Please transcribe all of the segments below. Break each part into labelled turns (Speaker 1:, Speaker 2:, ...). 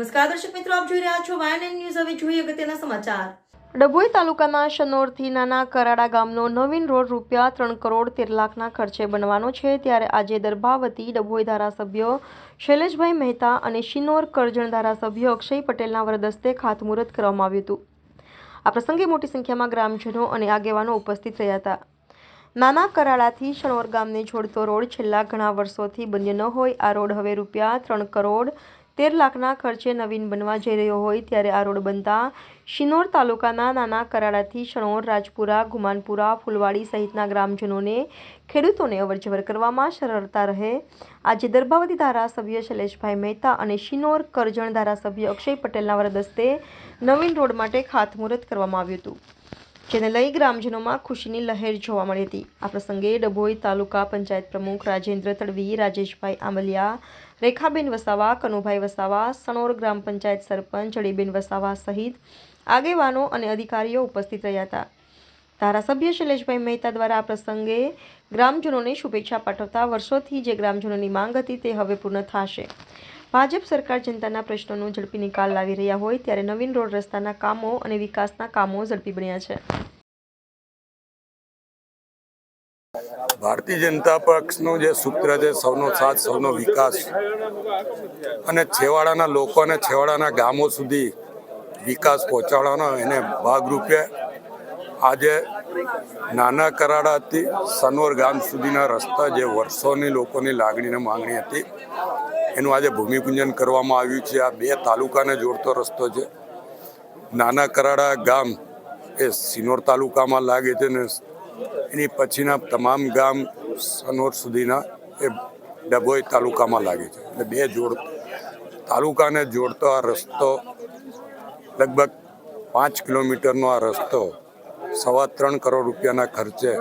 Speaker 1: નમસ્કાર દર્શક મિત્રો, આપ જોઈ રહ્યા છો વાયએનએન ન્યૂઝ। હવે જોઈએ અગત્યના સમાચાર।
Speaker 2: ડભોઈ તાલુકાના શનોરથી નાના કરાડા ગામનો નવીન રોડ રૂપિયા 3 કરોડ 13 લાખના ખર્ચે બનવાનો છે। ત્યારે આજે દર્ભાવતી ડભોઈ ધારાસભ્યો શૈલેષભાઈ મહેતા અને શિનોર કરજણ ધારાસભ્ય અક્ષય પટેલના વરદસ્તે ખાતમુહૂર્ત કરવામાં આવ્યું હતું। આ પ્રસંગે મોટી સંખ્યામાં ગ્રામજનો અને આગેવાનો ઉપસ્થિત રહ્યા હતા। નાના કરાડાથી શનોર ગામને જોડતો રોડ છેલ્લા ઘણા વર્ષોથી બન્યો ન હોય આ રોડ હવે રૂપિયા 3 કરોડ 13 લાખના ખર્ચે નવીન બનવા જઈ રહ્યો હોય ત્યારે આ રોડ બનતા શિનોર તાલુકાના નાના કરાડાથી શણોર, રાજપુરા, ગુમાનપુરા, ફૂલવાડી સહિતના ગ્રામજનોને, ખેડૂતોને અવરજવર કરવામાં સરળતા રહે। આજે દર્ભાવતી ધારાસભ્ય શૈલેષભાઈ મહેતા અને શિનોર કરજણ ધારાસભ્ય અક્ષય પટેલના વરદસ્તે નવીન રોડ માટે ખાતમુહૂર્ત કરવામાં આવ્યું હતું, જેને લઈ ગ્રામજનોમાં ખુશીની લહેર જોવા મળી હતી। આ પ્રસંગે ડભોઈ તાલુકા પંચાયત પ્રમુખ રાજેન્દ્ર તડવી, રાજેશભાઈ આંબલિયા, રેખાબેન વસાવા, કનુભાઈ વસાવા, સણોર ગ્રામ પંચાયત સરપંચ જડીબેન વસાવા સહિત આગેવાનો અને અધિકારીઓ ઉપસ્થિત રહ્યા હતા। ધારાસભ્ય શૈલેષભાઈ મહેતા દ્વારા આ પ્રસંગે ગ્રામજનોને શુભેચ્છા પાઠવતા વર્ષોથી જે ગ્રામજનોની માંગ હતી તે હવે પૂર્ણ થશે। ભાજપ સરકાર જનતાના પ્રશ્નોનો ઝડપી નિકાલ લાવી રહ્યા હોય ત્યારે નવીન રોડ રસ્તાના કામો અને વિકાસના કામો ઝડપી બન્યા છે।
Speaker 3: ભારતીય જનતા પક્ષનું જે સૂત્ર છે સૌનો સાથ સૌનો વિકાસ અને છેવાડાના લોકો અને છેવાડાના ગામો સુધી વિકાસ પહોંચાડવાનો એને ભાગરૂપે આજે નાના કરાડાથી સનોર ગામ સુધીના રસ્તા જે વર્ષોની લોકોની લાગણી અને માંગણી હતી એનું આજે ભૂમિપૂજન કરવામાં આવ્યું છે। આ બે તાલુકાને જોડતો રસ્તો છે। નાના કરાડા ગામ એ સિનોર તાલુકામાં લાગે છે ને એની પછીના તમામ ગામ સનોર સુધીના એ ડભોઈ તાલુકામાં લાગે છે। એટલે બે તાલુકાને જોડતો આ રસ્તો લગભગ 5 કિલોમીટરનો આ રસ્તો 3.25 કરોડ રૂપિયાના ખર્ચે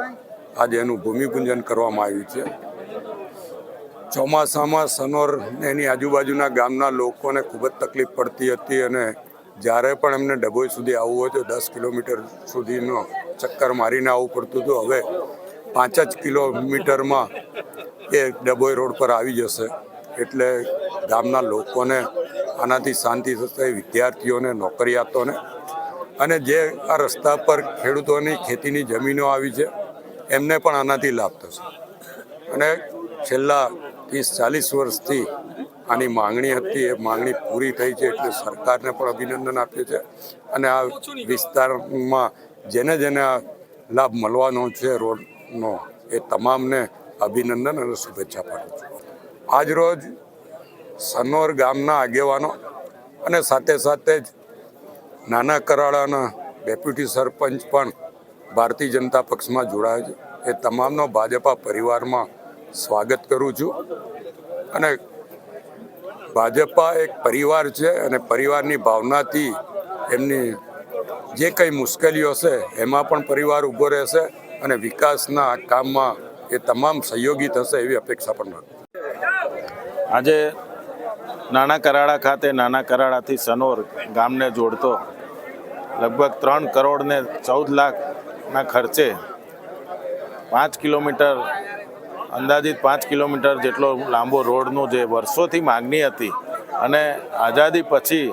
Speaker 3: આજે એનું ભૂમિપૂજન કરવામાં આવ્યું છે। ચોમાસામાં સનોર એની આજુબાજુના ગામના લોકોને ખૂબ જ તકલીફ પડતી હતી અને જ્યારે પણ એમને ડભોઈ સુધી આવવું હોય તો 10 કિલોમીટર સુધીનો ચક્કર મારીને આવવું પડતું હતું। હવે 5 જ કિલોમીટરમાં એ ડભોઈ રોડ પર આવી જશે એટલે ગામના લોકોને આનાથી શાંતિ થશે, વિદ્યાર્થીઓને, નોકરિયાતોને અને જે આ રસ્તા પર ખેડૂતોની ખેતીની જમીનો આવી છે એમને પણ આનાથી લાભ થશે। અને છેલ્લા 30-40 વર્ષથી આની માંગણી હતી એ માંગણી પૂરી થઈ છે એટલે સરકારને પણ અભિનંદન આપીએ છીએ અને આ વિસ્તારમાં જેને જેને આ લાભ મળવાનો છે રોડનો એ તમામને અભિનંદન અને શુભેચ્છા પાઠવું છું। આજ રોજ સનોર ગામના આગેવાનો અને સાથે સાથે જ નાના કરાડાના ડેપ્યુટી સરપંચ પણ ભારતીય જનતા પક્ષમાં જોડાયા છે। એ તમામનો ભાજપા પરિવારમાં સ્વાગત કરું છું અને ભાજપા એક પરિવાર છે અને પરિવારની ભાવનાથી એમની જે કંઈ મુશ્કેલીઓ હશે એમાં પણ પરિવાર ઊભો રહેશે અને વિકાસના કામમાં એ તમામ સહયોગી થશે એવી અપેક્ષા પણ રાખું।
Speaker 4: આજે નાના કરાડા ખાતે નાના કરાડાથી સનોર ગામને જોડતો લગભગ 3 કરોડ ને 14 લાખના ખર્ચે 5 કિલોમીટર અંદાજિત 5 કિલોમીટર જેટલો લાંબો રોડનું જે વર્ષોથી માગણી હતી અને આઝાદી પછી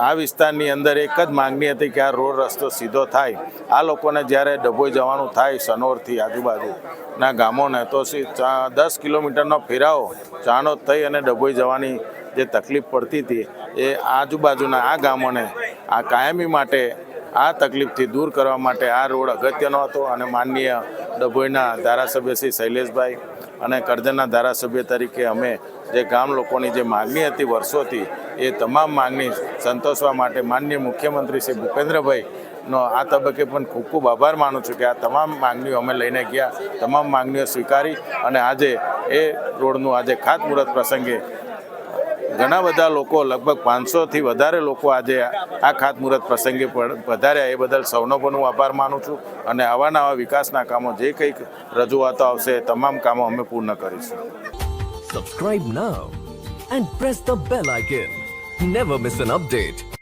Speaker 4: આ વિસ્તારની અંદર એક જ માગણી હતી કે આ રોડ રસ્તો સીધો થાય। આ લોકોને જ્યારે ડભોઈ જવાનું થાય સનોરથી આજુબાજુના ગામોને તો 10 કિલોમીટરનો ફેરાવો ચાણોદ થઈ અને ડભોઈ જવાની જે તકલીફ પડતી હતી એ આજુબાજુના આ ગામોને આ કાયમી માટે આ તકલીફથી દૂર કરવા માટે આ રોડ અગત્યનો હતો અને માનનીય ડભોઈના ધારાસભ્ય શ્રી શૈલેષભાઈ અને કરજણના ધારાસભ્ય તરીકે અમે જે ગામ લોકોની જે માગણી હતી વર્ષોથી એ તમામ માગણી સંતોષવા માટે માનનીય મુખ્યમંત્રી શ્રી ભૂપેન્દ્રભાઈનો આ તબક્કે પણ ખૂબ ખૂબ આભાર માનું છું કે આ તમામ માગણીઓ અમે લઈને ગયા, તમામ માગણીઓ સ્વીકારી અને આજે એ રોડનું આજે ખાતમુહૂર્ત પ્રસંગે ઘણા બધા લોકો લગભગ 500થી વધારે લોકો આજે આ ખાતમુહૂર્ત પ્રસંગે વધાર્યા એ બદલ સૌનો પણ હું આભાર માનું છું અને આવા નવા વિકાસના કામો જે કંઈક રજૂઆતો આવશે એ તમામ કામો અમે પૂર્ણ કરીશું।
Speaker 5: Subscribe now and press the bell icon. Never miss an update.